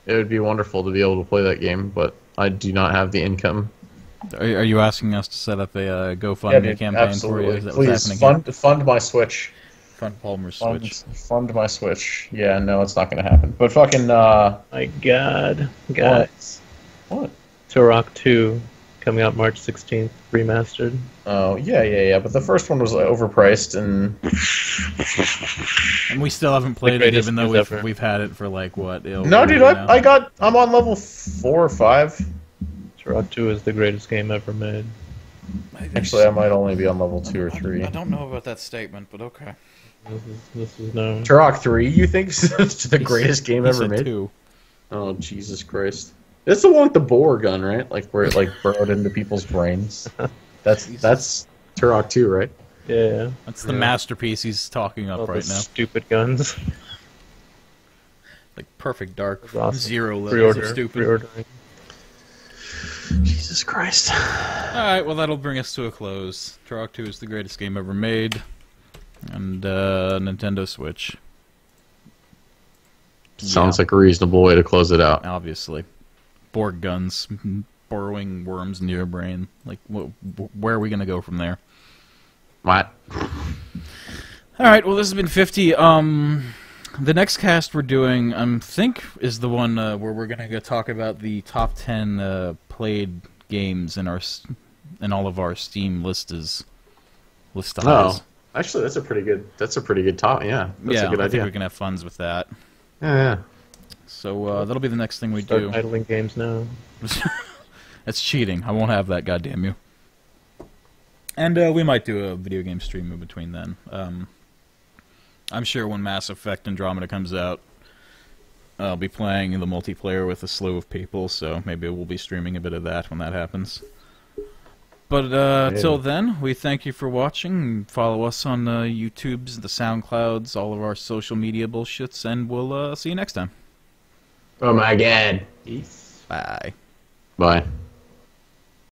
It would be wonderful to be able to play that game, but I do not have the income. Are you asking us to set up a GoFundMe campaign absolutely. for you? Is that Please what's happening fund my Switch. Fund Palmer's Switch. Fund my Switch. Yeah, no, it's not going to happen. But fucking. My God, guys! What? Turok 2 coming out March 16th, remastered. Oh yeah. But the first one was overpriced, and we still haven't played it, even though news ever. we've had it for like what? No, dude, I'm on level 4 or 5. Turok 2 is the greatest game ever made. Actually, I might only be on level 2 or 3. I don't know about that statement, but okay. This is no. Turok 3, you think is the greatest game ever made? 2. Oh Jesus Christ! It's the one with the boar gun, right? Like where it like burrowed into people's brains. That's Turok 2, right? Yeah. That's the masterpiece he's talking up All right the now. stupid guns. Like perfect dark, Awesome. 0 levels of stupid. Pre-ordering. Jesus Christ! Alright, well that'll bring us to a close. Turok 2 is the greatest game ever made. And Nintendo Switch. Sounds like a reasonable way to close it out. Obviously. Borg guns, burrowing worms into your brain. Like, where are we going to go from there? What? Alright, well this has been 50. The next cast we're doing, I think, is the one where we're going to go talk about the top 10 played games in all of our Steam lists. Oh, actually, that's a pretty good top. Yeah, that's a good I idea. think we can have funs with that. Yeah. So that'll be the next thing we Start do. idling games now. That's cheating. I won't have that, goddamn you. And we might do a video game stream in between then. I'm sure when Mass Effect Andromeda comes out, I'll be playing the multiplayer with a slew of people, so maybe we'll be streaming a bit of that when that happens. But till then, we thank you for watching. Follow us on the YouTubes, the SoundClouds, all of our social media bullshits, and we'll see you next time. Oh my God. Peace. Bye. Bye.